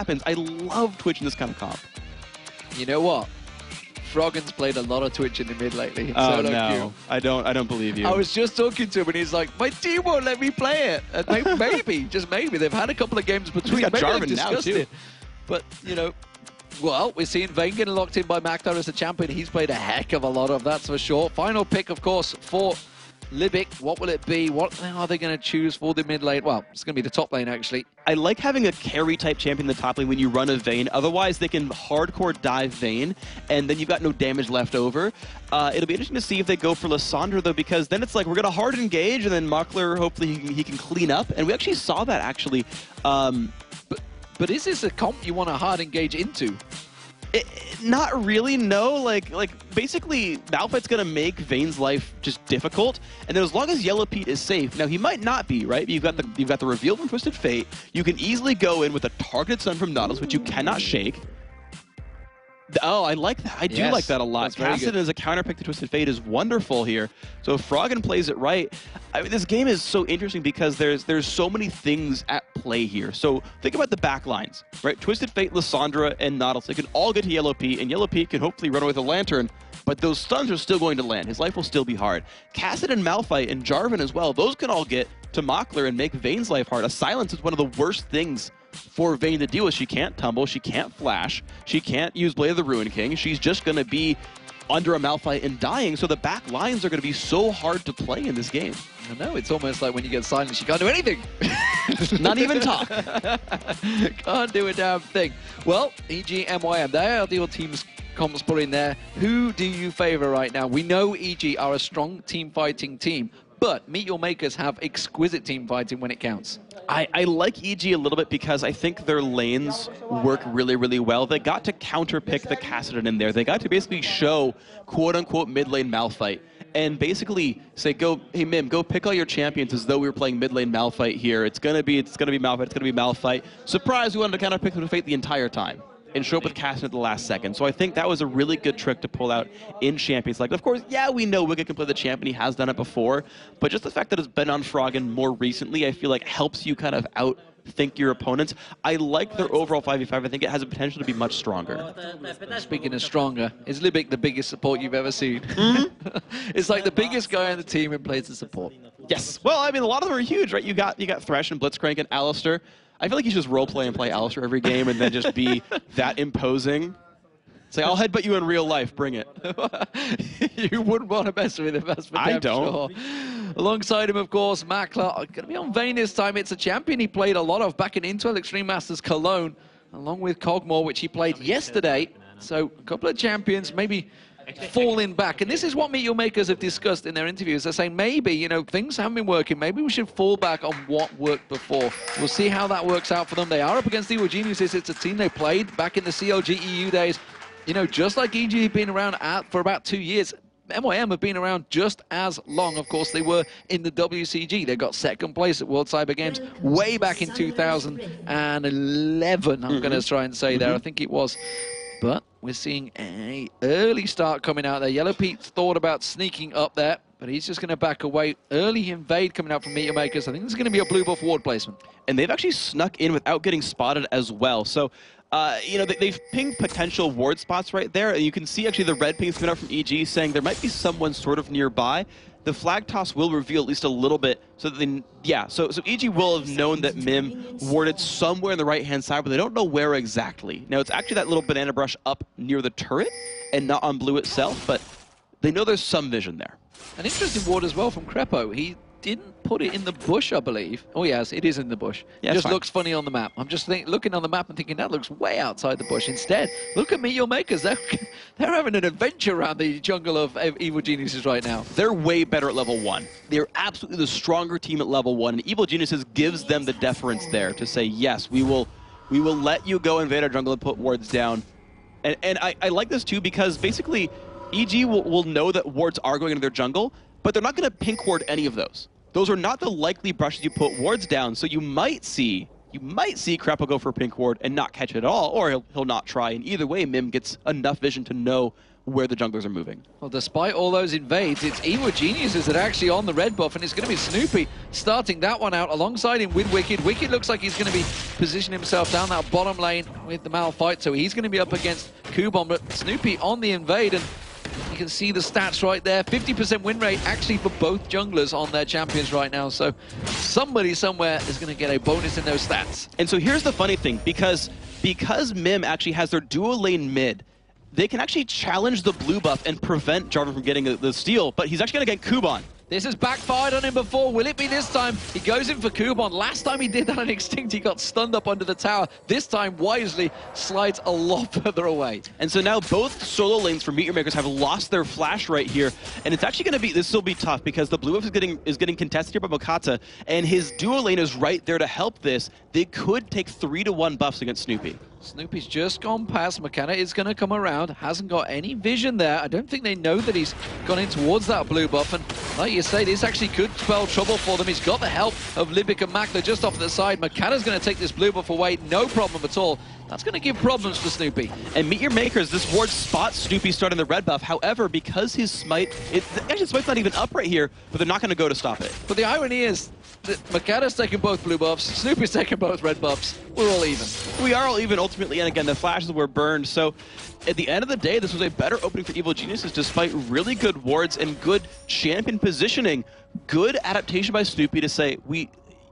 happens. I love Twitch in this kind of comp. You know what? Froggen's played a lot of Twitch in the mid lately. Oh, so no. I don't believe you. I was just talking to him, and he's like, my team won't let me play it. And maybe, just maybe. They've had a couple of games between. He's got maybe Jarvan they've now, discussed too. it. But, you know, well, we're seeing Vayne getting locked in by Maktar as the champion. He's played a heck of a lot of, that's for sure. Final pick, of course, for Libic. What will it be? What are they going to choose for the mid lane? Well, it's going to be the top lane, actually. I like having a carry-type champion in the top lane when you run a Vayne. Otherwise, they can hardcore dive Vayne, and then you've got no damage left over. It'll be interesting to see if they go for Lissandra, though, because then it's like, we're going to hard engage, and then Muckler, hopefully, he can clean up. And we actually saw that, actually. But is this a comp you want to hard engage into? Not really, no. Like basically, Malphite's gonna make Vayne's life just difficult, and then as long as Yellow Pete is safe, now he might not be, right? You've got the reveal from Twisted Fate. You can easily go in with a targeted stun from Nautilus, which you cannot shake. Oh, I like that. I do like that a lot. Cassidon as a counterpick to Twisted Fate is wonderful here. So if Froggen plays it right, I mean, this game is so interesting because there's so many things at play here. So think about the back lines, right? Twisted Fate, Lissandra, and Nautilus. They can all get to Yellow Pete, and Yellow Pete can hopefully run away with a Lantern, but those stuns are still going to land. His life will still be hard. Cassidon, Malphite, and Jarvan as well, those can all get to Mockler and make Vayne's life hard. A silence is one of the worst things for Vayne to deal with. She can't tumble, she can't flash, she can't use Blade of the Ruin King. She's just going to be under a Malphite and dying, so the back lines are going to be so hard to play in this game. I know, it's almost like when you get silenced, you can't do anything. Not even talk. Can't do a damn thing. Well, EG, MYM, they are your team's comps put in there. Who do you favor right now? We know EG are a strong team fighting team, but Meet Your Makers have exquisite team fighting when it counts. I like EG a little bit because I think their lanes work really, really well. They got to counterpick the Cassidon in there. They got to basically show quote-unquote mid-lane Malphite and basically say, hey Mim, go pick all your champions as though we were playing mid-lane Malphite here. It's gonna be Malphite, it's gonna be Malphite. Surprise, we wanted to counterpick the Fate the entire time and show up with Cassidon at the last second. So I think that was a really good trick to pull out in Champions League. Of course, yeah, we know Wicked can play the champion. He has done it before. But just the fact that it's been on Froggen more recently, I feel like helps you kind of outthink your opponents. I like their overall 5v5. I think it has the potential to be much stronger. Speaking of stronger, is Libic the biggest support you've ever seen? It's like the biggest guy on the team and plays the support. Yes. Well, I mean, a lot of them are huge, right? You got Thresh and Blitzcrank and Alistar. I feel like you should just roleplay and play Alistar every game and then just be that imposing. Say, I'll headbutt you in real life. Bring it. You wouldn't want to mess with him, that's for damn sure. Alongside him, of course, Maklar. Going to be on Vayne this time. It's a champion he played a lot of back in Intel Extreme Masters Cologne, along with Cogmore, which he played yesterday. So a couple of champions, maybe falling back. And this is what Meet Your Makers have discussed in their interviews. They're saying maybe, you know, things haven't been working. Maybe we should fall back on what worked before. We'll see how that works out for them. They are up against Evil Geniuses. It's a team they played back in the CLG EU days. You know, just like EG have been around for about 2 years, MYM have been around just as long. Of course, they were in the WCG. They got second place at World Cyber Games way back in 2011, I'm going to try and say there. I think it was. But we're seeing an early start coming out there. Yellow Pete thought about sneaking up there, but he's just going to back away. Early invade coming out from Meet Your Makers. I think this is going to be a blue buff ward placement. And they've actually snuck in without getting spotted as well. So, you know, they've pinged potential ward spots right there. And you can see actually the red pings coming out from EG saying there might be someone sort of nearby. The flag toss will reveal at least a little bit, so that they, yeah, so EG will have known that Mim warded somewhere on the right-hand side, but they don't know where exactly. Now, it's actually that little banana brush up near the turret and not on blue itself, but they know there's some vision there. An interesting ward as well from Crepo. He didn't put it in the bush, I believe. Oh, yes, it is in the bush. Yeah, it just looks funny on the map. I'm just looking on the map and thinking that looks way outside the bush. Instead, look at Meet Your Makers. They're having an adventure around the jungle of Evil Geniuses right now. They're way better at level 1. They're absolutely the stronger team at level 1, and Evil Geniuses gives them the deference there to say, yes, we will let you go invade our jungle and put wards down. And I like this too because basically EG will know that wards are going into their jungle, but they're not going to pink ward any of those. Those are not the likely brushes you put wards down, so you might see Crepo go for a pink ward and not catch it at all, or he'll not try. And either way, Mim gets enough vision to know where the junglers are moving. Well, despite all those invades, it's Evil Geniuses that are actually on the red buff, and it's going to be Snoopy starting that one out alongside him with Wicked. Wicked looks like he's going to be positioning himself down that bottom lane with the Malphite, so he's going to be up against Kubon, but Snoopy on the invade, and you can see the stats right there. 50% win rate actually for both junglers on their champions right now. So somebody somewhere is going to get a bonus in those stats. And so here's the funny thing, because Mim actually has their dual lane mid, they can actually challenge the blue buff and prevent Jarvan from getting the steal, but he's actually going to get Kubon. This has backfired on him before. Will it be this time? He goes in for Kubon. Last time he did that on Extinct, he got stunned up under the tower. This time, wisely, slides a lot further away. And so now both solo lanes for Meteor Makers have lost their flash right here. And it's actually going to be, this will be tough because the blue buff is getting contested here by Mokata, and his dual lane is right there to help this. They could take 3-1 buffs against Snoopy. Snoopy's just gone past. McKenna is going to come around. Hasn't got any vision there. I don't think they know that he's gone in towards that blue buff. And like you say, this actually could spell trouble for them. He's got the help of Libic and Makler just off the side. McKenna's going to take this blue buff away. No problem at all. That's going to give problems for Snoopy. And Meteor Makers, this ward spots Snoopy starting the red buff. However, because his smite, actually smite's not even up right here, but they're not going to go to stop it. But the irony is that McKenna's taking both blue buffs, Snoopy's taking both red buffs. We're all even. We are all even ultimately, and again, the flashes were burned. So at the end of the day, this was a better opening for Evil Geniuses despite really good wards and good champion positioning. Good adaptation by Snoopy to say,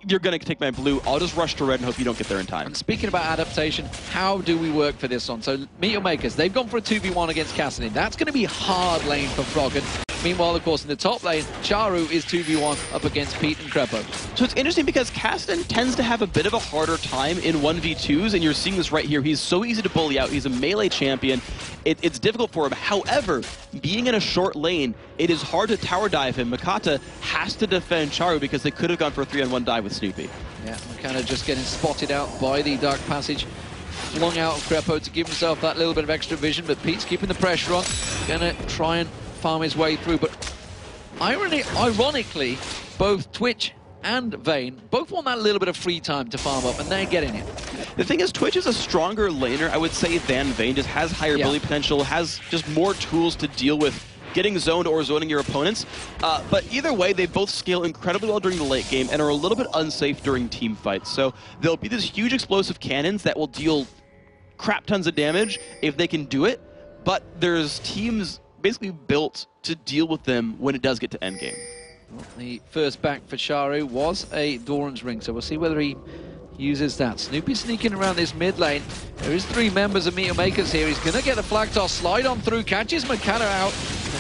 you're going to take my blue, I'll just rush to red and hope you don't get there in time. And speaking about adaptation, how do we work for this one? So Meteor Makers, they've gone for a 2v1 against Cassidy. That's going to be hard lane for Froggen. Meanwhile, of course, in the top lane, Charu is 2v1 up against Pete and Crepo. So it's interesting because Cassidy tends to have a bit of a harder time in 1v2s, and you're seeing this right here. He's so easy to bully out. He's a melee champion. It's difficult for him. However, being in a short lane, it is hard to tower dive him. Makata has to defend Charu because they could have gone for a 3-on-1 dive with Snoopy. Yeah, Makata just getting spotted out by the Dark Passage. Flung out of Crepo to give himself that little bit of extra vision, but Pete's keeping the pressure on. Gonna try and farm his way through, but ironically, both Twitch and Vayne both want that little bit of free time to farm up, and they're getting it. The thing is, Twitch is a stronger laner, I would say, than Vayne. Just has higher ability potential, has just more tools to deal with getting zoned or zoning your opponents. But either way, they both scale incredibly well during the late game and are a little bit unsafe during team fights. So there'll be these huge explosive cannons that will deal crap tons of damage if they can do it, but there's teams basically built to deal with them when it does get to endgame. Well, the first back for Charu was a Doran's Ring, so we'll see whether he uses that. Snoopy sneaking around this mid lane. There is 3 members of Meteor Makers here. He's going to get the flag toss, slide on through, catches Makata out.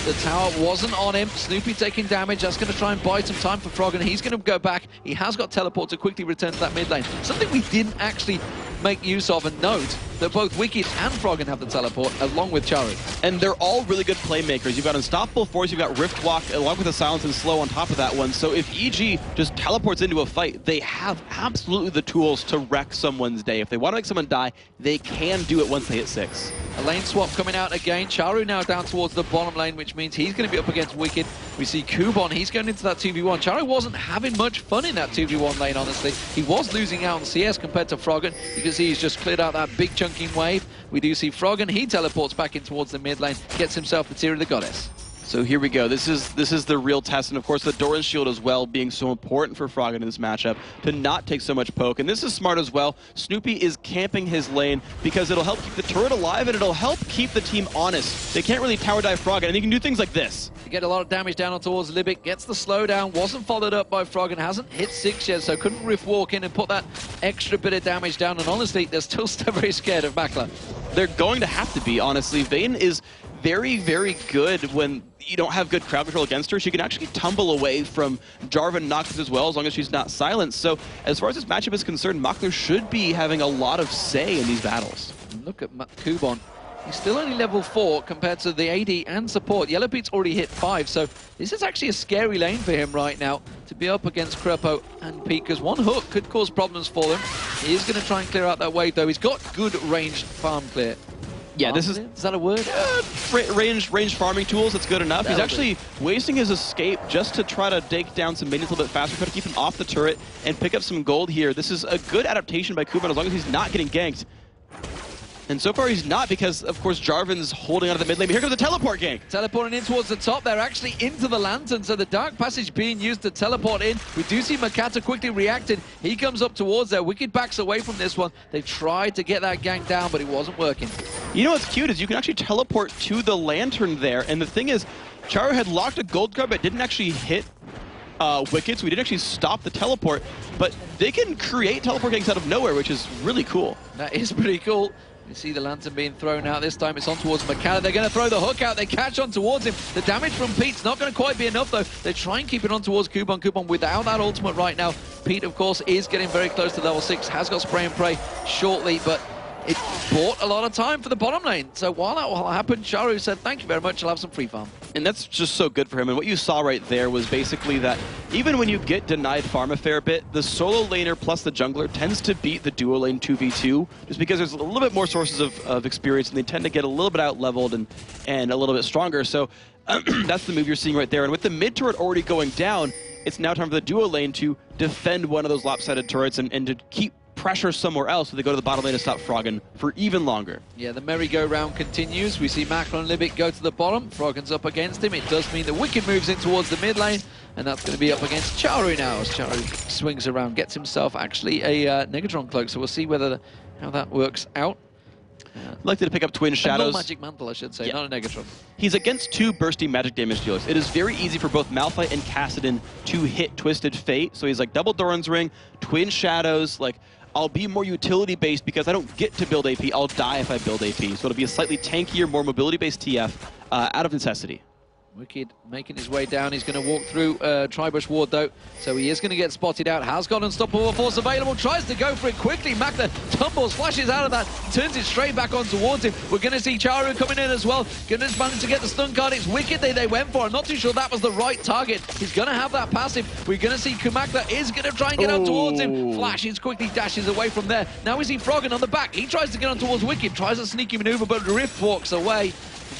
The tower wasn't on him. Snoopy taking damage. That's going to try and buy some time for Froggen. He's going to go back. He has got teleport to quickly return to that mid lane. Something we didn't actually make use of, and note that both Wicked and Froggen have the teleport, along with Charu. And they're all really good playmakers. You've got Unstoppable Force, you've got Rift Walk, along with the Silence and Slow on top of that one. So if EG just teleports into a fight, they have absolutely the tools to wreck someone's day. If they want to make someone die, they can do it once they hit 6. A lane swap coming out again. Charu now down towards the bottom lane, which means he's going to be up against Wicked. We see Kubon, he's going into that 2v1. Charu wasn't having much fun in that 2v1 lane, honestly. He was losing out on CS compared to Froggen. You can see he's just cleared out that big chunking wave. We do see Froggen, he teleports back in towards the mid lane, gets himself the Tear of the Goddess. So here we go. This is the real test, and of course the Doran's Shield as well being so important for Froggen in this matchup to not take so much poke. And this is smart as well. Snoopy is camping his lane because it'll help keep the turret alive and it'll help keep the team honest. They can't really tower dive Froggen, and he can do things like this. You get a lot of damage down towards Libic, gets the slowdown, wasn't followed up by Froggen, hasn't hit 6 yet, so couldn't Rift Walk in and put that extra bit of damage down. And honestly, they're still very scared of Makler. They're going to have to be, honestly. Vayne is very, very good when you don't have good crowd control against her. She can actually tumble away from Jarvan Noxus as well, as long as she's not silenced. So as far as this matchup is concerned, Makler should be having a lot of say in these battles. Look at Kubon. He's still only level 4 compared to the AD and support. Yellow Pete's already hit 5, so this is actually a scary lane for him right now to be up against Crepo and Pete, because one hook could cause problems for them. He is going to try and clear out that wave, though. He's got good ranged farm clear. Yeah, this is that a word? Range farming tools, that's good enough. He's actually wasting his escape just to try to take down some minions a little bit faster, try to keep him off the turret and pick up some gold here. This is a good adaptation by Kubon as long as he's not getting ganked. And so far he's not, because of course Jarvan's holding onto the mid lane. But here comes the teleport gang. Teleporting in towards the top. They're actually into the lantern, so the dark passage being used to teleport in. We do see Makata quickly reacted. He comes up towards there. Wicked backs away from this one. They tried to get that gank down, but it wasn't working. You know what's cute is you can actually teleport to the lantern there, and the thing is, Charu had locked a gold card but didn't actually hit Wicked, so we didn't actually stop the teleport, but they can create teleport ganks out of nowhere, which is really cool. That is pretty cool. You see the lantern being thrown out. This time it's on towards Makata. They're going to throw the hook out. They catch on towards him. The damage from Pete's not going to quite be enough, though. They try and keep it on towards Kuban. Kuban without that ultimate right now. Pete, of course, is getting very close to level 6. Has got spray and pray shortly, but it bought a lot of time for the bottom lane. So while that all happened, Charu said, thank you very much, I'll have some free farm. And that's just so good for him. And what you saw right there was basically that even when you get denied farm a fair bit, the solo laner plus the jungler tends to beat the duo lane 2v2, just because there's a little bit more sources of experience, and they tend to get a little bit out leveled and a little bit stronger. So that's the move you're seeing right there. And with the mid turret already going down, it's now time for the duo lane to defend one of those lopsided turrets and to keep pressure somewhere else, so they go to the bottom lane to stop Froggen for even longer. Yeah, the merry-go-round continues. We see Macron and Libic go to the bottom. Froggen's up against him. It does mean that Wicked moves in towards the mid lane, and that's going to be up against Charu now, as Charu swings around, gets himself actually a Negatron cloak, so we'll see how that works out. Likely to pick up Twin Shadows. A magic mantle, I should say, yeah. Not a Negatron. He's against 2 bursty magic damage dealers. It is very easy for both Malphite and Kassadin to hit Twisted Fate, so he's like double Doran's Ring, Twin Shadows, like I'll be more utility-based because I don't get to build AP. I'll die if I build AP. So it'll be a slightly tankier, more mobility-based TF out of necessity. Wicked making his way down. He's going to walk through Tribush Ward, though, so he is going to get spotted out. Has got unstoppable force available, tries to go for it quickly. Magda tumbles, flashes out of that, turns it straight back on towards him. We're going to see Charu coming in as well. Going to manage to get the stun card. It's Wicked they went for. I'm not too sure that was the right target. He's going to have that passive. We're going to see Kumakda is going to try and get on towards him. Flashes, quickly dashes away from there. Now we see Froggen on the back. He tries to get on towards Wicked, tries a sneaky maneuver, but Rift walks away.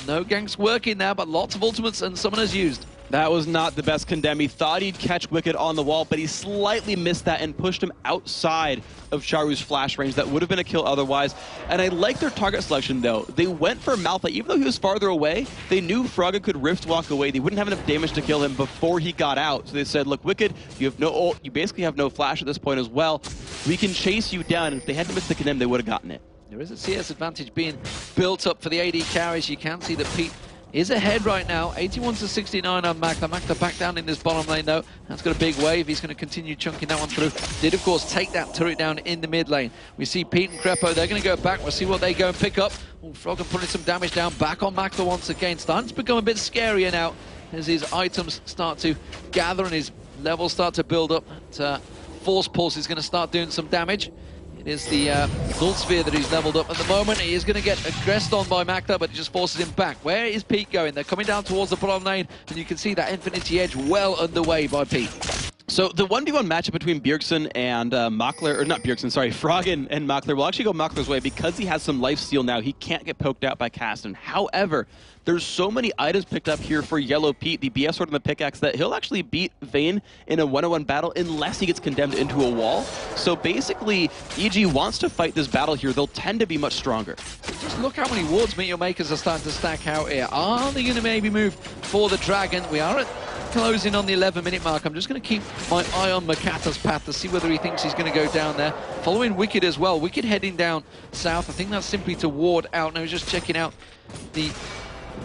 No ganks working now, but lots of ultimates and summoners used. That was not the best condemn. He thought he'd catch Wicked on the wall, but he slightly missed that and pushed him outside of Charu's flash range. That would have been a kill otherwise. And I like their target selection, though. They went for Malphite. Even though he was farther away, they knew Froggen could Rift walk away. They wouldn't have enough damage to kill him before he got out. So they said, look, Wicked, you have no ult. You basically have no flash at this point as well. We can chase you down. And if they hadn't missed the condemn, they would have gotten it. There is a CS advantage being built up for the AD carries. You can see that Pete is ahead right now, 81 to 69 on Magda. Magda back down in this bottom lane, though. That's got a big wave. He's going to continue chunking that one through. Did, of course, take that turret down in the mid lane. We see Pete and Crepo. They're going to go back. We'll see what they go and pick up. Oh, Froggen putting some damage down. Back on Magda once again. Starting to become a bit scarier now as his items start to gather and his levels start to build up. Force Pulse is going to start doing some damage. It is the Null Sphere that he's leveled up at the moment. He is going to get aggressed on by Magda, but it just forces him back. Where is Pete going? They're coming down towards the bottom lane, and you can see that Infinity Edge well underway by Pete. So the 1v1 matchup between Bjergsen and Makler, or not Bjergsen, sorry, Froggen and Makler will actually go Makler's way because he has some lifesteal now. He can't get poked out by Kassadin. However, there's so many items picked up here for Yellow Pete, the BS Sword and the pickaxe, that he'll actually beat Vayne in a 1-on-1 battle unless he gets condemned into a wall. So basically, EG wants to fight this battle here. They'll tend to be much stronger. Just look how many wards Meteor Makers are starting to stack out here. Are they going to maybe move for the Dragon? We are at closing on the 11-minute mark. I'm just going to keep my eye on Makata's path to see whether he thinks he's going to go down there. Following Wicked as well. Wicked heading down south. I think that's simply to ward out. Now he's just checking out the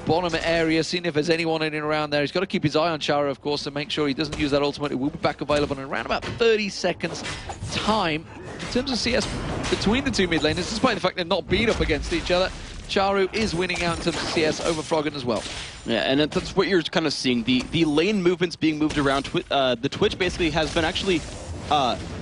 bottom area, seeing if there's anyone in and around there. He's got to keep his eye on Chara, of course, to make sure he doesn't use that ultimate. It will be back available in around about 30 seconds time. In terms of CS between the two mid laners, despite the fact they're not beat up against each other, Charu is winning out in terms of CS over Froggen as well. Yeah, and that's what you're kind of seeing. The lane movements being moved around. The Twitch basically has been actually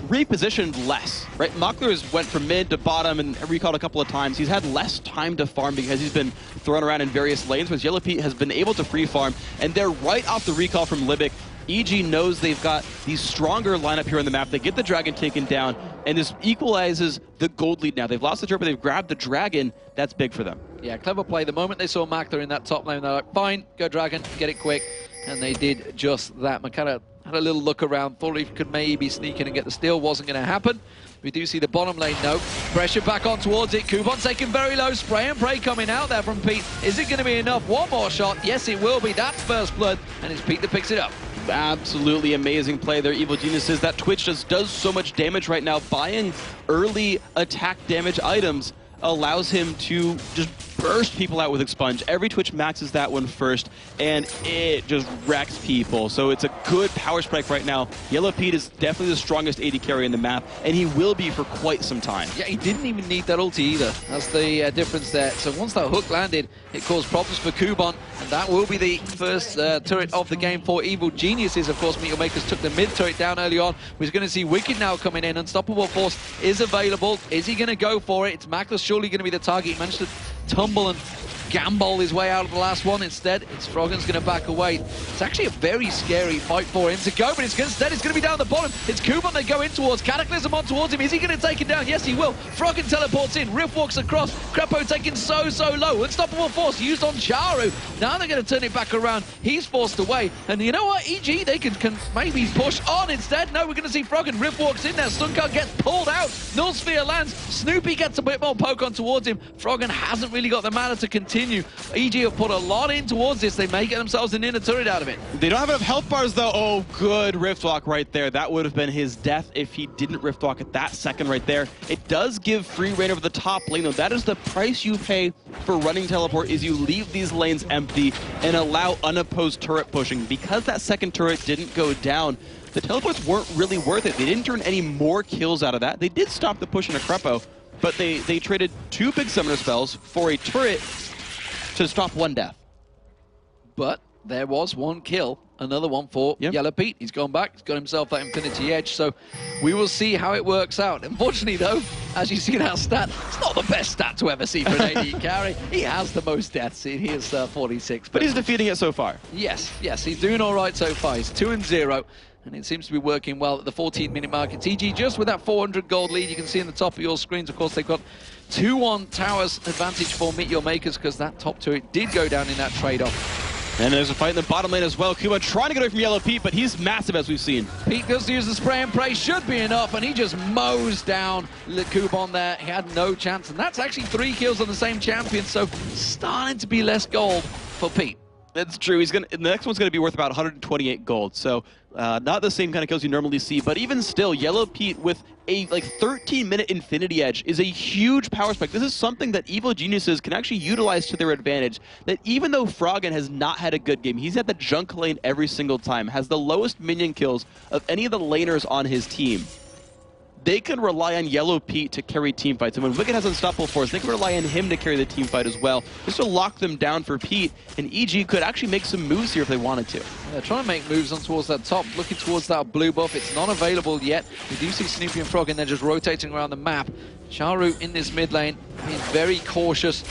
repositioned less, right? Makler went from mid to bottom and recalled a couple of times. He's had less time to farm because he's been thrown around in various lanes, whereas Yellow Pete has been able to free farm, and they're right off the recall from Libic. EG knows they've got the stronger lineup here on the map. They get the Dragon taken down, and this equalizes the gold lead now. They've lost the turret, but they've grabbed the Dragon. That's big for them. Yeah, clever play. The moment they saw Makler in that top lane, they're like, fine, go Dragon, get it quick. And they did just that. Makata had had a little look around, thought he could maybe sneak in and get the steal. Wasn't going to happen. We do see the bottom lane, no. Pressure back on towards it. Kuban taken very low. Spray and pray coming out there from Pete. Is it going to be enough? One more shot. Yes, it will be. That's first blood. And it's Pete that picks it up. Absolutely amazing play there, Evil Geniuses. That Twitch just does so much damage right now. Buying early attack damage items allows him to just burst people out with Expunge. Every Twitch maxes that one first, and it just wrecks people. So it's a good power spike right now. Yellow Pete is definitely the strongest AD carry in the map, and he will be for quite some time. Yeah, he didn't even need that ulti either. That's the difference there. So once that hook landed, it caused problems for Kuban, and that will be the first turret of the game for Evil Geniuses. Of course, Meteor Makers took the mid turret down early on. We're going to see Wicked now coming in. Unstoppable Force is available. Is he going to go for it? It's Mackless surely going to be the target. He managed to tumble and gamble his way out of the last one. Instead, it's Froggen's going to back away. It's actually a very scary fight for him to go, but instead it's going to be down the bottom. It's Kuban they go in towards. Cataclysm on towards him. Is he going to take it down? Yes, he will. Froggen teleports in. Rift walks across. Crepo taken so low. Unstoppable Force used on Charu. Now they're going to turn it back around. He's forced away. And you know what? EG, they can maybe push on instead. No, we're going to see Froggen. Rift walks in there. Sunkar gets pulled out. Null Sphere lands. Snoopy gets a bit more poke on towards him. Froggen hasn't really got the mana to continue. EG have put a lot in towards this. They may get themselves an inner turret out of it. They don't have enough health bars, though. Oh, good Riftwalk right there. That would have been his death if he didn't Riftwalk at that second right there. It does give free reign over the top lane, though. That is the price you pay for running teleport, is you leave these lanes empty and allow unopposed turret pushing. Because that second turret didn't go down, the teleports weren't really worth it. They didn't turn any more kills out of that. They did stop the push in a Crepo, but they traded 2 big summoner spells for a turret to stop 1 death. But there was 1 kill, another one for Yellow Pete. He's gone back, he's got himself that Infinity Edge, so we will see how it works out. Unfortunately though, as you see that stat, it's not the best stat to ever see for an AD carry. He has the most deaths, he is 46. But he's defeating it so far. Yes, he's doing all right so far. He's 2-0. And it seems to be working well at the 14-minute mark. It's EG just with that 400 gold lead. You can see in the top of your screens, of course, they've got 2-1 towers advantage for Meteor Makers because that top turret did go down in that trade-off. And there's a fight in the bottom lane as well. Kuban trying to get away from Yellow Pete, but he's massive as we've seen. Pete does use the spray and pray, should be enough, and he just mows down Kuban there. He had no chance, and that's actually 3 kills on the same champion, so starting to be less gold for Pete. That's true. The next one's going to be worth about 128 gold. So not the same kind of kills you normally see, but even still, Yellow Pete with a 13-minute Infinity Edge is a huge power spike. This is something that Evil Geniuses can actually utilize to their advantage. That even though Froggen has not had a good game, he's had the junk lane every single time, has the lowest minion kills of any of the laners on his team. They can rely on Yellow Pete to carry team fights. And when Wicked has Unstoppable Force, they can rely on him to carry the team fight as well, just to lock them down for Pete. And EG could actually make some moves here if they wanted to. They're trying to make moves on towards that top, looking towards that blue buff. It's not available yet. We do see Snoopy and Frog, and they're just rotating around the map. Charu in this mid lane being very cautious.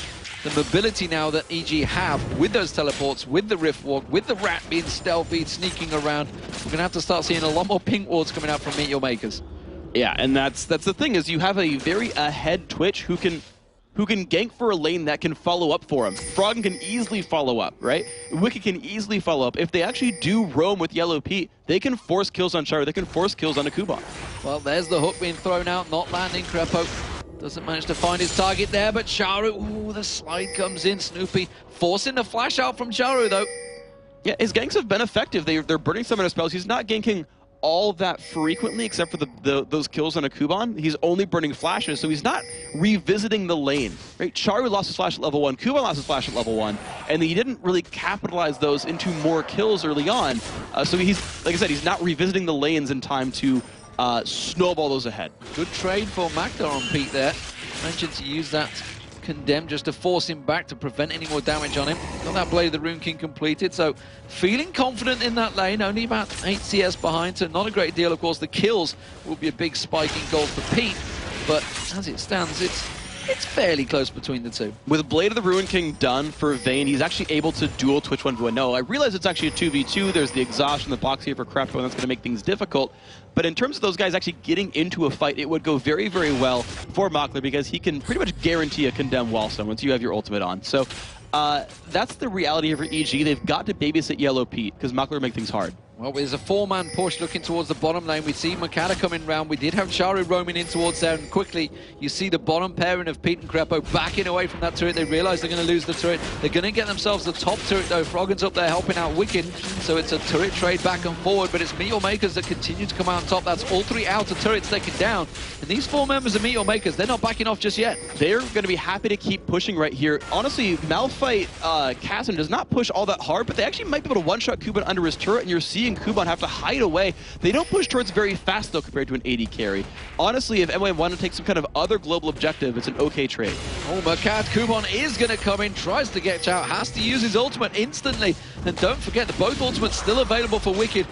The mobility now that EG have with those teleports, with the Rift Walk, with the Rat being stealthy, sneaking around, we're going to have to start seeing a lot more pink wards coming out from Meteor Makers. Yeah, and that's the thing, is you have a very ahead Twitch who can gank for a lane that can follow up for him. Froggen can easily follow up, right? Wicked can easily follow up. If they actually do roam with Yellow Pete, they can force kills on Charu. They can force kills on a Kuban. Well, there's the hook being thrown out, not landing. Crepo doesn't manage to find his target there, but Charu, ooh, the slide comes in. Snoopy forcing the flash out from Charu, though. Yeah, his ganks have been effective. They're burning some of his spells. He's not ganking all that frequently, except for those kills on a Kuban. He's only burning flashes, so he's not revisiting the lane. Right? Charu lost his flash at level 1, Kuban lost his flash at level 1, and he didn't really capitalize those into more kills early on. So he's, like I said, he's not revisiting the lanes in time to snowball those ahead. Good trade for Maktar on Pete there. Mentioned to use that Condemn just to force him back to prevent any more damage on him. Got that Blade of the Rune King completed, so feeling confident in that lane, only about 8 CS behind, so not a great deal. Of course, the kills will be a big spike in gold for Pete, but as it stands, it's fairly close between the two. With Blade of the Ruin King done for Vayne, he's actually able to duel Twitch 1v1. No, I realize it's actually a 2v2. There's the exhaustion, the box here for Crepo, and that's going to make things difficult. But in terms of those guys actually getting into a fight, it would go very, very well for Makler because he can pretty much guarantee a Condemn Wallstone once you have your ultimate on. So that's the reality for EG. They've got to babysit Yellow Pete because Makler will make things hard. Well, there's a 4-man push looking towards the bottom lane. We see Makata coming round. We did have Charu roaming in towards there, and quickly you see the bottom pairing of Pete and Crepo backing away from that turret. They realize they're going to lose the turret. They're going to get themselves the top turret, though. Froggen's up there helping out Wicked, so it's a turret trade back and forward, but it's Meteor Makers that continue to come out on top. That's all 3 outer turrets taken down, and these 4 members of Meteor Makers, they're not backing off just yet. They're going to be happy to keep pushing right here. Honestly, Malphite Cassian does not push all that hard, but they actually might be able to one-shot Kuban under his turret, and you're seeing Kuban have to hide away. They don't push turrets very fast, though, compared to an AD carry. Honestly, if MY want to take some kind of other global objective, it's an okay trade. Oh, Makat Kuban is going to come in, tries to get out, has to use his ultimate instantly. And don't forget that both ultimates still available for Wicked.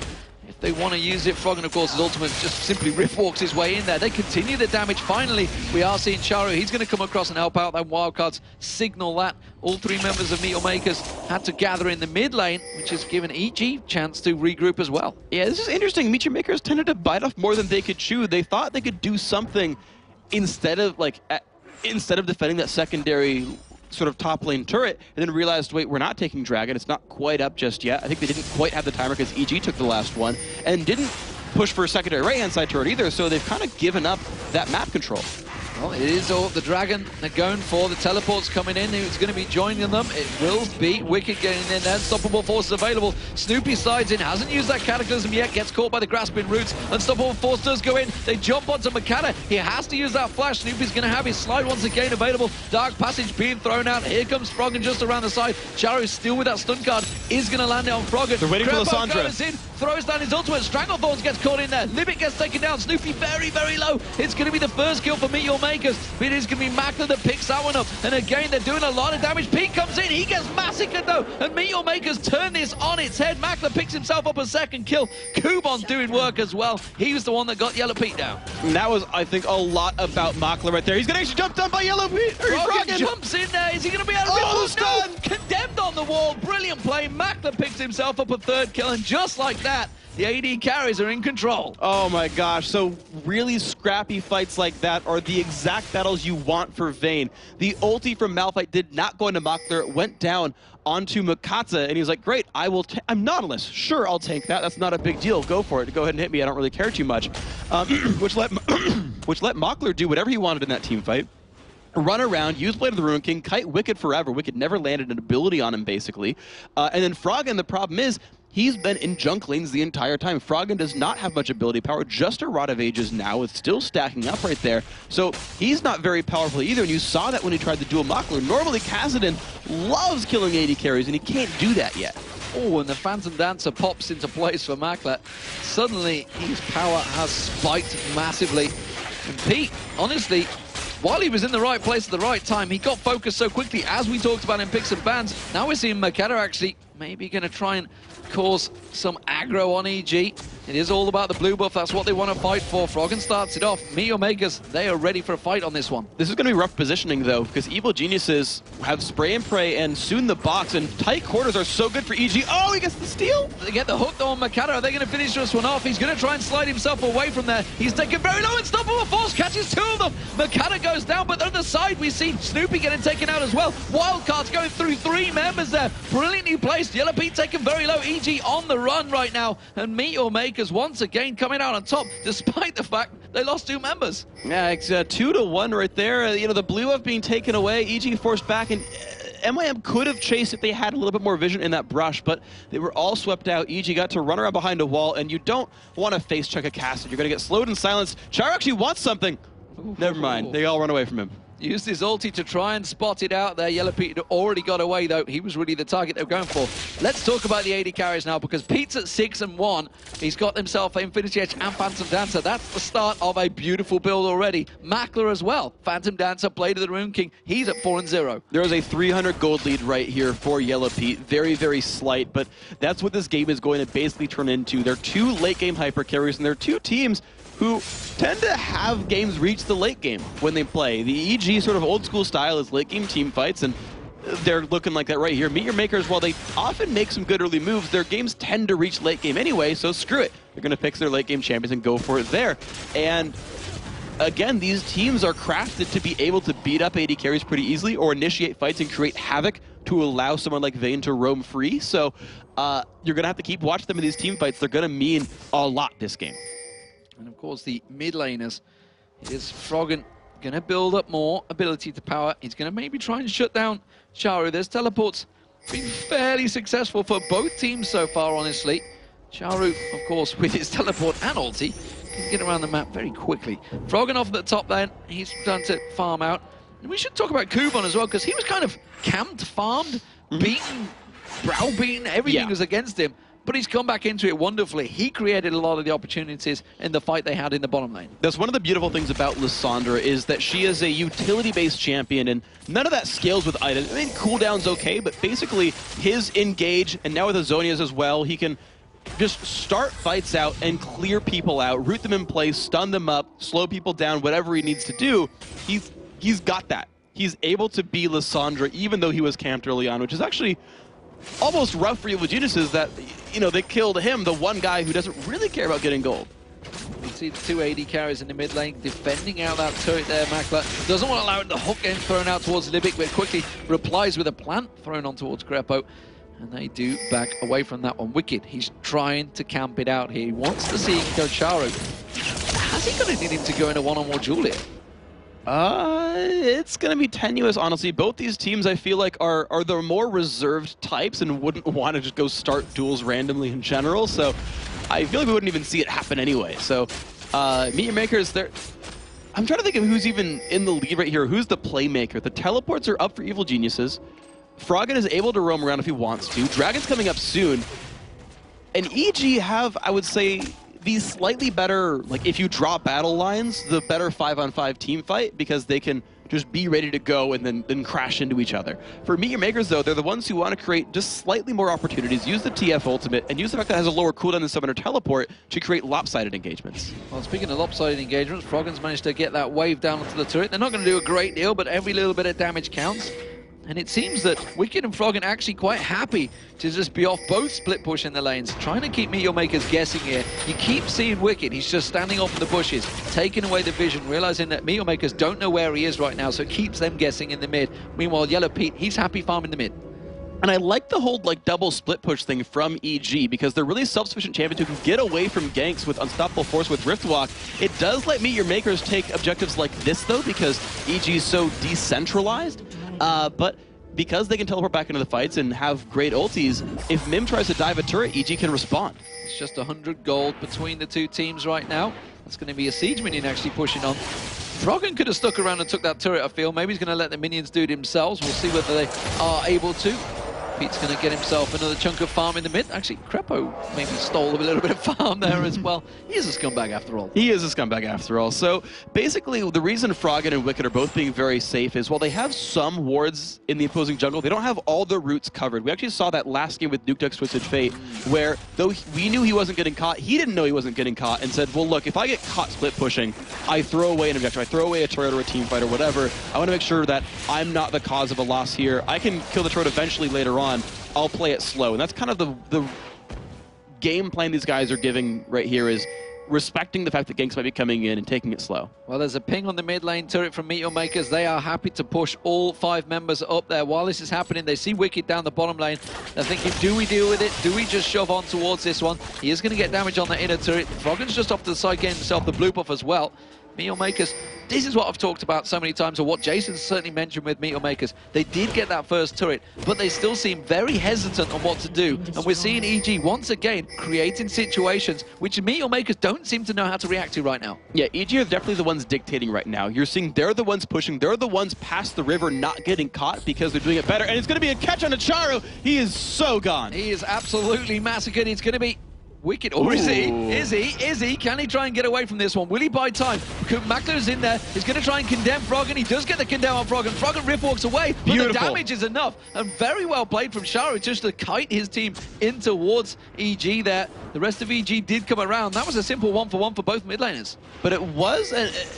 If they want to use it, Froggen, of course, his ultimate just simply riff walks his way in there. They continue the damage. Finally, we are seeing Charu. He's going to come across and help out. Then Wildcards signal that. All 3 members of Meteor Makers had to gather in the mid lane, which has given EG a chance to regroup as well. Yeah, this is interesting. Meteor Makers tended to bite off more than they could chew. They thought they could do something instead of defending that secondary sort of top lane turret, and then realized, wait, we're not taking Dragon. It's not quite up just yet. I think they didn't quite have the timer because EG took the last one, and didn't push for a secondary right-hand side turret either, so they've kind of given up that map control. Well, it is all the Dragon they're going for. The teleport's coming in. Who's going to be joining them? It will be Wicked getting in there. Unstoppable Force available. Snoopy slides in. Hasn't used that Cataclysm yet. Gets caught by the Grasping Roots. Unstoppable Force does go in. They jump onto Makata. He has to use that flash. Snoopy's going to have his slide once again available. Dark Passage being thrown out. Here comes Froggen just around the side. Charu still with that stun card. Is going to land it on Froggen. They're waiting for Lissandra. Goes in, throws down his ultimate. Stranglethorns gets caught in there. Limit gets taken down. Snoopy very, very low. It's going to be the first kill for Meteor Makers. But it is going to be Makler that picks that one up. And again, they're doing a lot of damage. Pete comes in. He gets massacred, though. And Meteor Makers turn this on its head. Makler picks himself up a second kill. Kuban doing work as well. He was the one that got Yellow Pete down. And that was, I think, a lot about Makler right there. He's going to actually jump down by Yellow Pete. Froggen jumps in there. Is he going to be able to Oh, stun? No! Condemned on the wall. Brilliant play. Makler picks himself up a 3rd kill. And just like that, the AD carries are in control. Oh my gosh, so really scrappy fights like that are the exact battles you want for Vayne. The ulti from Malphite did not go into Makler, it went down onto Makata, and he was like, great, I'm Nautilus. Sure, I'll take that. That's not a big deal. Go for it. Go ahead and hit me. I don't really care too much. Which let Makler do whatever he wanted in that team fight. Run around, use Blade of the Ruin King, kite Wicked forever. Wicked never landed an ability on him, basically. And then Froggen, the problem is, he's been in junk lanes the entire time. Froggen does not have much ability power, just a Rod of Ages now. It's still stacking up right there. So he's not very powerful either, and you saw that when he tried to duel Makler. Normally, Kassadin loves killing AD carries, and he can't do that yet. Oh, and the Phantom Dancer pops into place for Makler. Suddenly, his power has spiked massively. And Pete, honestly, while he was in the right place at the right time, he got focused so quickly, as we talked about in Picks and Bans. Now we're seeing Makata actually maybe going to try and cause some aggro on EG. It is all about the blue buff. That's what they want to fight for. Froggen starts it off. Meteor Makers, they are ready for a fight on this one. This is going to be rough positioning, though, because Evil Geniuses have Spray and Pray and soon the box, and tight quarters are so good for EG. Oh, he gets the steal! They get the hook, though, on Makata. Are they going to finish this one off? He's going to try and slide himself away from there. He's taken very low. Unstoppable Force catches 2 of them. Makata goes down, but on the side, we see Snoopy getting taken out as well. Wildcards going through 3 members there. Brilliantly placed. Yellow Pete taken very low. EG on the run right now. And Meteor Makers once again coming out on top, despite the fact they lost 2 members. Yeah, it's 2-1 right there. You know, the blue buff being taken away, EG forced back, and MYM could have chased if they had a little bit more vision in that brush, but they were all swept out. EG got to run around behind a wall, and you don't want to face check a Cassid. You're going to get slowed and silenced. Char actually wants something. Ooh. Never mind. They all run away from him. Used his ulti to try and spot it out there. Yellow Pete had already got away, though. He was really the target they were going for. Let's talk about the AD carries now, because Pete's at 6-1. He's got himself Infinity Edge and Phantom Dancer. That's the start of a beautiful build already. Makler as well. Phantom Dancer, Blade of the Rune King. He's at 4-0. There is a 300 gold lead right here for Yellow Pete. Very, very slight, but that's what this game is going to basically turn into. They're 2 late-game hyper carries, and they're 2 teams who tend to have games reach the late game when they play. The EG sort of old school style is late game team fights, and they're looking like that right here. Meteor Makers, while they often make some good early moves, their games tend to reach late game anyway, so screw it. They're going to pick their late game champions and go for it there. And again, these teams are crafted to be able to beat up AD carries pretty easily or initiate fights and create havoc to allow someone like Vayne to roam free. So you're going to have to keep watching them in these team fights. They're going to mean a lot this game. And of course, the mid laners is Froggen going to build up more ability to power. He's going to maybe try and shut down Charu. There's teleports been fairly successful for both teams so far, honestly. Charu, of course, with his teleport and ulti, can get around the map very quickly. Froggen off at the top then. He's done to farm out. And we should talk about Kubon as well, because he was kind of camped, farmed, beaten, browbeaten. Everything was against him. But he's come back into it wonderfully. He created a lot of the opportunities in the fight they had in the bottom lane. That's one of the beautiful things about Lissandra is that she is a utility-based champion, and none of that scales with items. I mean, cooldown's okay, but basically his engage, and now with Azonia's as well, he can just start fights out and clear people out, root them in place, stun them up, slow people down, whatever he needs to do. He's got that. He's able to be Lissandra, even though he was camped early on, which is actually almost rough for Evil Geniuses that, you know, they killed him, the one guy who doesn't really care about getting gold. You see the two AD carries in the mid lane defending out that turret there. Makla doesn't want to allow the hook getting thrown out towards Libic, but quickly replies with a plant thrown on towards Grepo. And they do back away from that one. Wicked, he's trying to camp it out here. He wants to see go Charu. Has he got anything to go in a one-on-one duel here? It's going to be tenuous, honestly. Both these teams, I feel like, are the more reserved types and wouldn't want to just go start duels randomly in general. So I feel like we wouldn't even see it happen anyway. So Meet Your Makers, I'm trying to think of who's even in the lead right here. Who's the playmaker? The teleports are up for Evil Geniuses. Froggen is able to roam around if he wants to. Dragon's coming up soon. And EG have, I would say, these slightly better, like if you draw battle lines, the better 5-on-5 team fight, because they can just be ready to go and then crash into each other. For Meet Your Makers, though, they're the ones who want to create just slightly more opportunities, use the TF ultimate, and use the fact that it has a lower cooldown than Summoner Teleport to create lopsided engagements. Well, speaking of lopsided engagements, Froggen's managed to get that wave down onto the turret. They're not going to do a great deal, but every little bit of damage counts. And it seems that Wicked and Froggen are actually quite happy to just be off both split push in the lanes, trying to keep Meet Your Makers guessing here. You keep seeing Wicked, he's just standing off in the bushes, taking away the vision, realizing that Meet Your Makers don't know where he is right now, so it keeps them guessing in the mid. Meanwhile, Yellow Pete, he's happy farming the mid. And I like the whole double split push thing from EG, because they're really self-sufficient champions who can get away from ganks with Unstoppable Force with Riftwalk. It does let Meet Your Makers take objectives like this, though, because EG is so decentralized. But because they can teleport back into the fights and have great ultis, if Mim tries to dive a turret, EG can respond. It's just 100 gold between the two teams right now. That's going to be a siege minion actually pushing on. Froggen could have stuck around and took that turret, I feel. Maybe he's going to let the minions do it themselves. We'll see whether they are able to. Pete's going to get himself another chunk of farm in the mid. Actually, Crepo maybe stole a little bit of farm there as well. He is a scumbag after all. He is a scumbag after all. So basically, the reason Froggen and Wicked are both being very safe is while they have some wards in the opposing jungle, they don't have all the routes covered. We actually saw that last game with Nuke Duck's Twisted Fate, where though we knew he wasn't getting caught, he didn't know he wasn't getting caught and said, well, look, if I get caught split pushing, I throw away an objective, I throw away a turret or a team fight or whatever. I want to make sure that I'm not the cause of a loss here. I can kill the turret eventually later on. I'll play it slow. And that's kind of the game plan these guys are giving right here, is respecting the fact that ganks might be coming in and taking it slow. Well, there's a ping on the mid lane turret from Meet Your Makers. They are happy to push all 5 members up there. While this is happening, they see Wicked down the bottom lane. They're thinking, do we deal with it? Do we just shove on towards this one? He is going to get damage on the inner turret. Froggen's just off to the side getting himself the blue buff as well. Meet Your Makers, this is what I've talked about so many times, or what Jason's certainly mentioned with Meet Your Makers. They did get that first turret, but they still seem very hesitant on what to do. And we're seeing EG once again creating situations which Meet Your Makers don't seem to know how to react to right now. Yeah, EG are definitely the ones dictating right now. You're seeing they're the ones pushing. They're the ones past the river not getting caught because they're doing it better. And it's going to be a catch on Charu. He is so gone. He is absolutely massacred. It's going to be Wicked, or is he? Is he? Can he try and get away from this one? Will he buy time? Makler's in there. He's going to try and condemn Froggen. He does get the condemn on Froggen. Froggen rift walks away, but the damage is enough. And very well played from Charu just to kite his team in towards EG there. The rest of EG did come around. That was a simple 1-for-1 for both mid laners. But it was,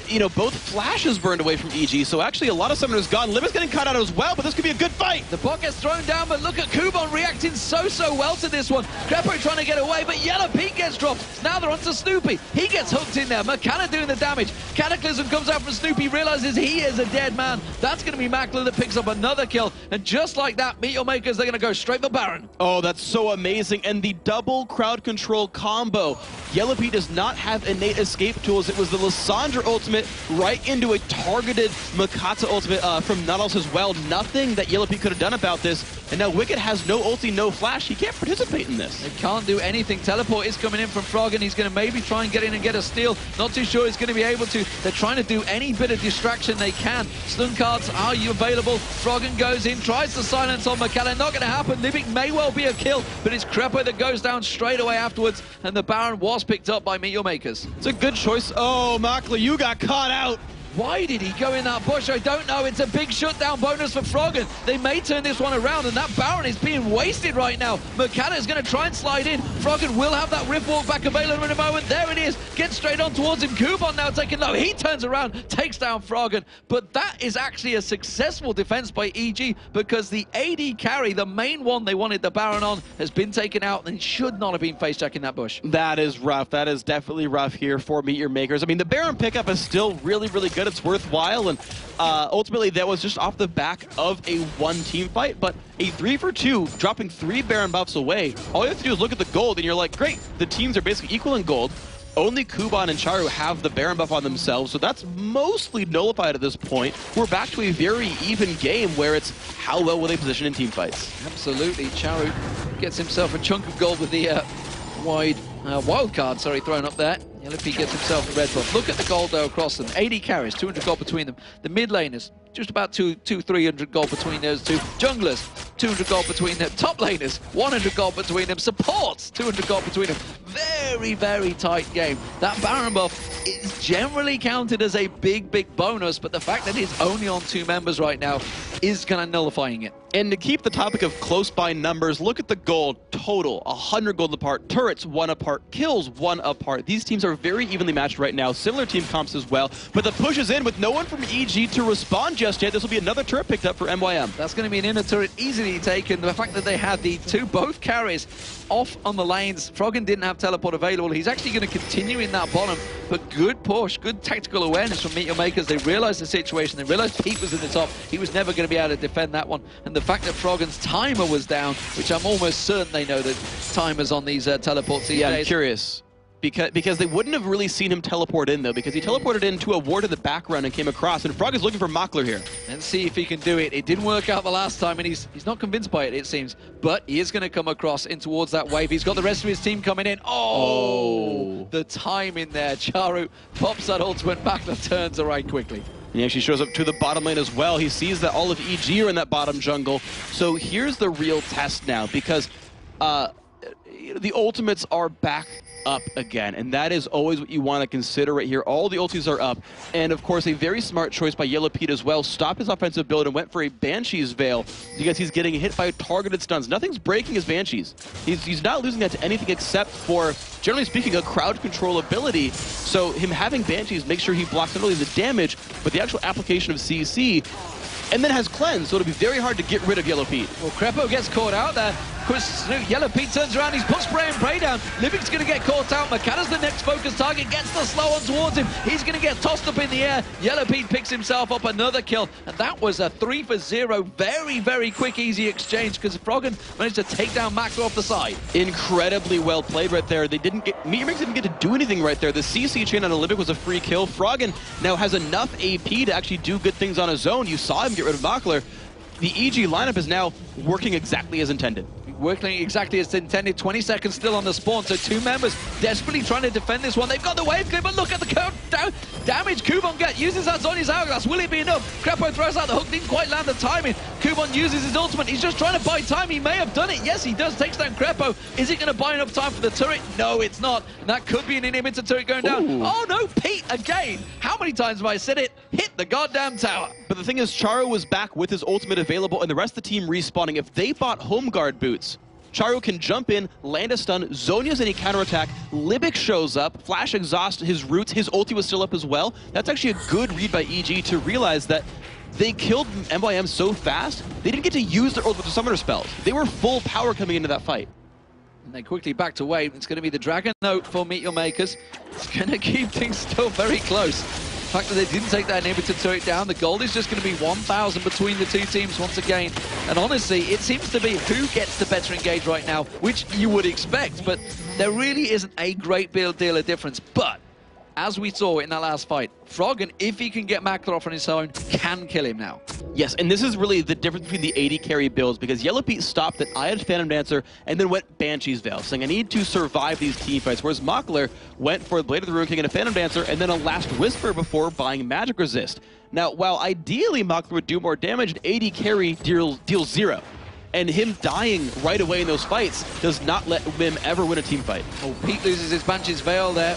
you know, both flashes burned away from EG, so actually a lot of summoners gone. Limit's getting cut out as well, but this could be a good fight. The bot gets thrown down, but look at Kubon reacting so well to this one. Crepo trying to get away, but Yellow Pete gets dropped. Now they're onto Snoopy. He gets hooked in there. Makana doing the damage. Cataclysm comes out from Snoopy, realizes he is a dead man. That's going to be Mackler that picks up another kill. And just like that, Meteor Makers, they're going to go straight for Baron. Oh, that's so amazing. And the double crowd control combo. Yellow Pete does not have innate escape tools. It was the Lissandra ultimate right into a targeted Makata ultimate from Nautilus as well. Nothing that Yellow Pete could have done about this. And now Wicked has no ulti, no flash. He can't participate in this. They can't do anything. Teleport is coming in from Frog, and he's going to maybe try and get in and get a steal. Not too sure he's going to be able to. They're trying to do any bit of distraction they can. Stun cards are you available. Froggen goes in, tries to silence on McCallum. Not going to happen. Livik may well be a kill, but it's Crepo that goes down straight away afterwards, and the Baron was picked up by Meteor Makers. It's a good choice. Oh, Mackler, you got caught out. Why did he go in that bush? I don't know. It's a big shutdown bonus for Froggen. They may turn this one around, and that Baron is being wasted right now. McCann is going to try and slide in. Froggen will have that Rift Walk back available in a moment. There it is. Gets straight on towards him. Kubon now taking low. He turns around, takes down Froggen. But that is actually a successful defense by EG, because the AD carry, the main one they wanted the Baron on, has been taken out and should not have been face checking that bush. That is rough. That is definitely rough here for Meteor Makers. I mean, the Baron pickup is still really, really good. It's worthwhile, and ultimately that was just off the back of a one-team fight, but a 3-for-2, dropping 3 Baron buffs away. All you have to do is look at the gold, and you're like, great, the teams are basically equal in gold. Only Kubon and Charu have the Baron buff on themselves, so that's mostly nullified at this point. We're back to a very even game where it's how well will they position in team fights. Absolutely. Charu gets himself a chunk of gold with the wild card, thrown up there. Yellow Pete gets himself a red buff. Look at the gold though across them. 80 carries, 200 gold between them. The mid laners, just about 300 gold between those two. Junglers, 200 gold between them. Top laners, 100 gold between them. Supports, 200 gold between them. Very, very tight game. That Baron buff is generally counted as a big, big bonus, but the fact that it's only on 2 members right now is kind of nullifying it. And to keep the topic of close by numbers, look at the gold total, 100 gold apart, turrets 1 apart, kills 1 apart. These teams are very evenly matched right now, similar team comps as well, but the push is in with no one from EG to respond just yet. This will be another turret picked up for MYM. That's going to be an inner turret easily taken. The fact that they had the both carries off on the lanes. Froggen didn't have teleport available. He's actually going to continue in that bottom, but good push, good tactical awareness from Meteor Makers. They realized the situation. They realized Pete was in the top. He was never going to be able to defend that one. And the fact that Froggen's timer was down, which I'm almost certain they know that timers on these teleports these days. I'm curious. Because they wouldn't have really seen him teleport in, though, because he teleported into a ward in the background and came across, and Frog is looking for Mackler here. And see if he can do it. It didn't work out the last time, and he's not convinced by it, it seems. But he is going to come across in towards that wave. He's got the rest of his team coming in. Oh! The time in there. Charu pops that ultimate, Mackler turns around quickly. He actually shows up to the bottom lane as well. He sees that all of EG are in that bottom jungle. So here's the real test now, because the ultimates are back up again, and that is always what you want to consider right here. All the ultis are up, and of course a very smart choice by Yellow Pete as well. Stopped his offensive build and went for a Banshee's Veil because he's getting hit by targeted stuns. Nothing's breaking his Banshees. He's not losing that to anything except for, generally speaking, a crowd control ability. So him having Banshees makes sure he blocks not only the damage, but the actual application of CC, and then has Cleanse, so it'll be very hard to get rid of Yellow Pete. Well, Crepo gets caught out there. Yellow Pete turns around, he's put spray and pray down. Livik's going to get caught out. McCanna's the next focus target, gets the slow on towards him. He's going to get tossed up in the air. Yellow Pete picks himself up another kill, and that was a 3-for-0. Very, very quick, easy exchange, because Froggen managed to take down Mackler off the side. Incredibly well played right there. Meteor Makers didn't get to do anything right there. The CC chain on Olympic was a free kill. Froggen now has enough AP to actually do good things on his own. You saw him get rid of Mackler. The EG lineup is now working exactly as intended. Working exactly as intended. 20 seconds still on the spawn, so 2 members desperately trying to defend this one. They've got the wave clear, but look at the damage Kubon uses that Zhonya's hourglass. Will it be enough? Crepo throws out the hook, didn't quite land the timing. Kubon uses his ultimate. He's just trying to buy time. He may have done it. Yes, he does. Takes down Crepo. Is it going to buy enough time for the turret? No, it's not. And that could be an inhibitor turret going down. Ooh. Oh no, Pete again. How many times have I said it? Hit the goddamn tower. But the thing is, Charu was back with his ultimate available, and the rest of the team respawning. If they bought home guard boots, Charu can jump in, land a stun, Zhonya's any counterattack, Libic shows up, flash exhaust his roots, his ulti was still up as well. That's actually a good read by EG to realize that they killed MYM so fast, they didn't get to use their ultimate summoner spells. They were full power coming into that fight. And they quickly backed away. It's going to be the Dragon Note for Meteor Makers. It's going to keep things still very close. The fact that they didn't take that inhibitor turret down, the gold is just going to be 1,000 between the two teams once again. And honestly, it seems to be who gets the better engage right now, which you would expect, but there really isn't a great deal of difference. But as we saw in that last fight, Froggen, if he can get Mackler off on his own, can kill him now. Yes, and this is really the difference between the AD carry builds, because Yellow Pete stopped at I had Phantom Dancer and then went Banshee's Veil, saying I need to survive these team fights, whereas Mackler went for the Blade of the Ruin King and a Phantom Dancer and then a Last Whisper before buying Magic Resist. Now, while ideally Mackler would do more damage, an AD carry deals 0. And him dying right away in those fights does not let him ever win a team fight. Oh, Pete loses his Banshee's Veil there.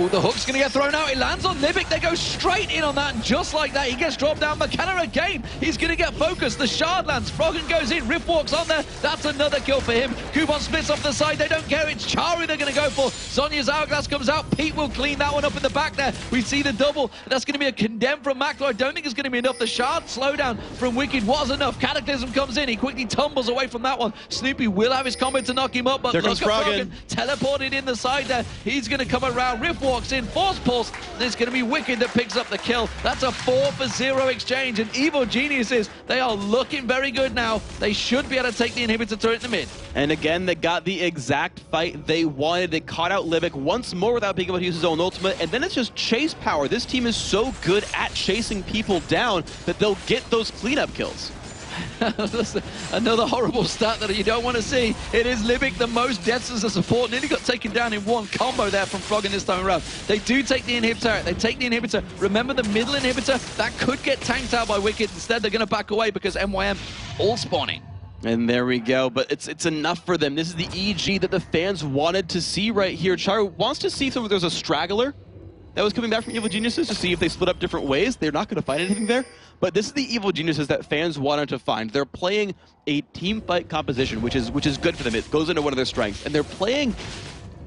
Oh, the hook's going to get thrown out. It lands on Nivik. They go straight in on that, and just like that, he gets dropped down. McKenna again. He's going to get focused. The shard lands. Froggen goes in. Rift walks on there. That's another kill for him. Kubon splits off the side. They don't care. It's Charu they're going to go for. Sonya's Hourglass comes out. Pete will clean that one up in the back there. We see the double. That's going to be a condemn from Mackler. I don't think it's going to be enough. The shard slowdown from Wicked was enough. Cataclysm comes in. He quickly tumbles away from that one. Snoopy will have his combo to knock him up, but there look comes at Froggen. Teleported in the side there. He's going to come around. Rift walks in. Force pulse. And it's going to be Wicked that picks up the kill. That's a 4-for-0 exchange. And Evil Geniuses, they are looking very good now. They should be able to take the inhibitor turret in the mid. And again, they got the exact fight they wanted. They caught out Livik once more without being able to use his own ultimate. And then it's just chase power. This team is so good at chasing people down that they'll get those cleanup kills. Another horrible stat that you don't want to see. It is Livik, the most deaths as a support. Nearly got taken down in one combo there from Froggen this time around. They do take the inhibitor. They take the inhibitor. Remember the middle inhibitor? That could get tanked out by Wicked. Instead, they're going to back away because MYM all spawning. And there we go, but it's enough for them. This is the EG that the fans wanted to see right here. Charu wants to see if there's a straggler that was coming back from Evil Geniuses to see if they split up different ways. They're not going to find anything there. But this is the Evil Geniuses that fans wanted to find. They're playing a team fight composition, which is good for them. It goes into one of their strengths. And they're playing,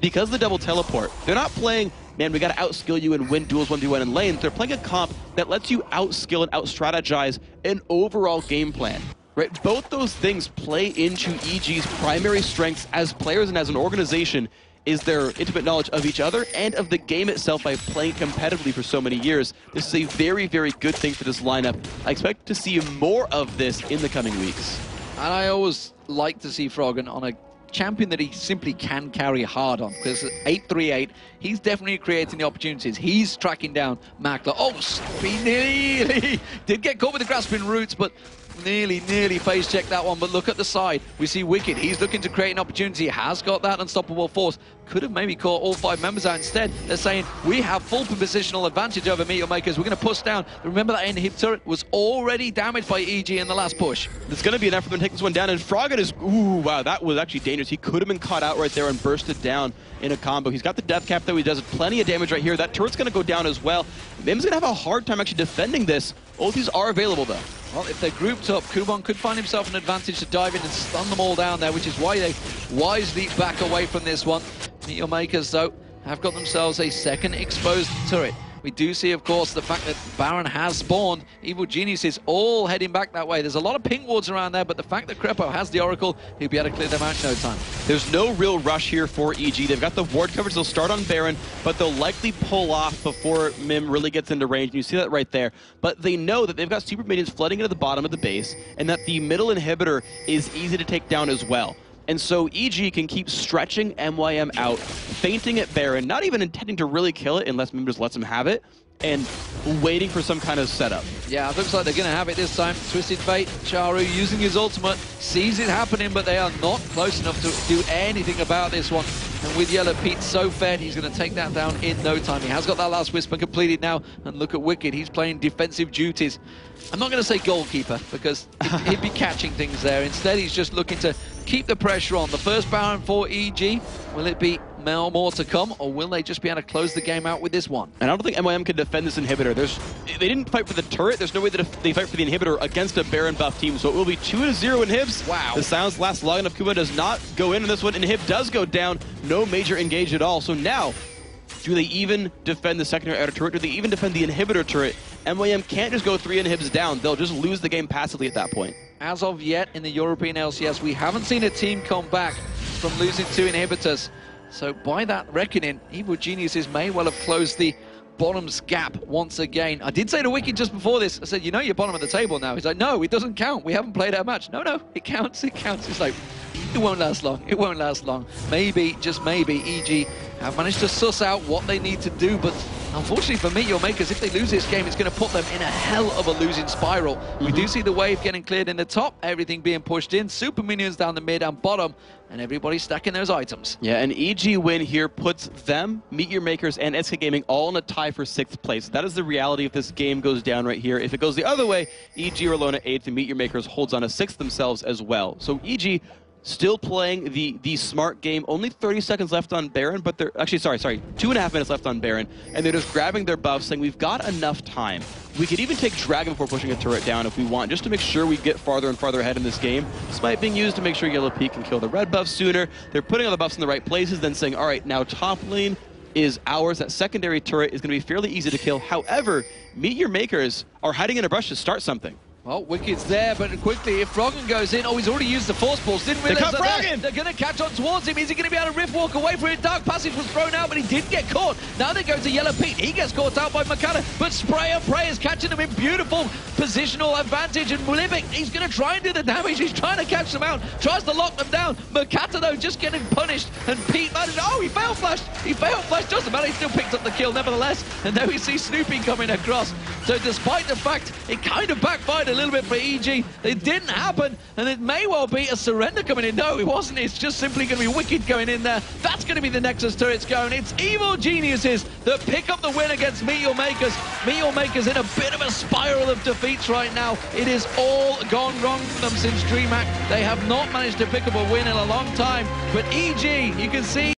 because of the double teleport, they're not playing, man, we got to outskill you and win duels 1v1 in lanes. They're playing a comp that lets you outskill and out-strategize an overall game plan. Right? Both those things play into EG's primary strengths as players and as an organization, is their intimate knowledge of each other and of the game itself by playing competitively for so many years. This is a very, very good thing for this lineup. I expect to see more of this in the coming weeks. And I always like to see Froggen on a champion that he simply can carry hard on, because at 838, he's definitely creating the opportunities. He's tracking down Mackler. Oh, he nearly did get caught with the grasping roots, but nearly face checked that one. But look at the side. We see Wicked. He's looking to create an opportunity. He has got that unstoppable force. Could have maybe caught all 5 members out. Instead, they're saying, we have full positional advantage over Meteor Makers. We're going to push down. Remember that inhib turret was already damaged by EG in the last push. It's going to be enough for them to take this one down. And Froggen is, ooh, wow, that was actually dangerous. He could have been caught out right there and bursted down in a combo. He's got the death cap, though. He does plenty of damage right here. That turret's going to go down as well. Mim's going to have a hard time actually defending this. Ultis are available, though. Well, if they're grouped up, Kubon could find himself an advantage to dive in and stun them all down there, which is why they wisely back away from this one. Meteor Makers, though, have got themselves a second exposed turret. We do see, of course, the fact that Baron has spawned. Evil Geniuses all heading back that way. There's a lot of pink wards around there, but the fact that Crepo has the Oracle, he'll be able to clear them out in no time. There's no real rush here for EG. They've got the ward coverage. They'll start on Baron, but they'll likely pull off before Mim really gets into range. And you see that right there. But they know that they've got super minions flooding into the bottom of the base, and that the middle inhibitor is easy to take down as well. And so EG can keep stretching MYM out, feinting at Baron, not even intending to really kill it unless Mim just lets him have it, and waiting for some kind of setup. Yeah, it looks like they're going to have it this time. Twisted Fate, Charu using his ultimate, sees it happening, but they are not close enough to do anything about this one. And with Yellow Pete so fed, he's going to take that down in no time. He has got that last Whisper completed now. And look at Wicked, he's playing defensive duties. I'm not going to say goalkeeper, because he'd be catching things there. Instead, he's just looking to keep the pressure on. The first Baron for EG, will it be more to come, or will they just be able to close the game out with this one? And I don't think MYM can defend this inhibitor. They didn't fight for the turret. There's no way that they fight for the inhibitor against a Baron buff team, so it will be 2-0 inhibs. Wow. The sounds last long enough. Kuba does not go in on this one. Inhib does go down. No major engage at all. So now, do they even defend the secondary outer turret? Do they even defend the inhibitor turret? MYM can't just go 3 inhibs down. They'll just lose the game passively at that point. As of yet in the European LCS, we haven't seen a team come back from losing 2 inhibitors. So by that reckoning, Evil Geniuses may well have closed the bottom's gap once again. I did say to Wicked just before this, I said, you know you're bottom of the table now. He's like, no, it doesn't count. We haven't played our match. No, it counts, it counts. It's like, it won't last long. It won't last long. Maybe, just maybe, EG have managed to suss out what they need to do, but unfortunately for Meteor Makers, if they lose this game, it's going to put them in a hell of a losing spiral. We do see the wave getting cleared in the top, everything being pushed in, super minions down the mid and bottom, and everybody stacking those items. Yeah, an EG win here puts them, Meteor Makers, and SK Gaming all in a tie for 6th place. That is the reality if this game goes down right here. If it goes the other way, EG or Lona 8th, and Meteor Makers holds on to 6th themselves as well. So EG still playing the smart game. Only 30 seconds left on Baron, but they're actually, sorry, 2.5 minutes left on Baron, and they're just grabbing their buffs, saying we've got enough time. We could even take Dragon before pushing a turret down if we want, just to make sure we get farther and farther ahead in this game. This might be used to make sure Yellow Peak can kill the red buff sooner. They're putting all the buffs in the right places, then saying, all right, now top lane is ours. That secondary turret is going to be fairly easy to kill. However, Meteor Makers are hiding in a brush to start something. Well, Wicked's there, but quickly, if Froggen goes in, oh, he's already used the Force Pulse. Didn't realize that they're going to catch on towards him. Is he going to be able to rift walk away from it? Dark Passage was thrown out, but he did get caught. Now they go to Yellow Pete. He gets caught out by Makata, but Spray and Pray is catching him in beautiful positional advantage, and Livik, he's going to try and do the damage. He's trying to catch them out, tries to lock them down. Makata, though, just getting punished, and Pete managed, oh, he failed flashed. He failed flashed, doesn't matter, he still picked up the kill nevertheless, and now we see Snoopy coming across. So despite the fact it kind of backfired a little bit for EG, it didn't happen, and it may well be a surrender coming in. No, it wasn't. It's just simply going to be Wicked going in there. That's going to be the Nexus turrets going. It's Evil Geniuses that pick up the win against Meteor Makers. Meteor Makers in a bit of a spiral of defeats right now. It is all gone wrong for them since DreamHack. They have not managed to pick up a win in a long time, but EG, you can see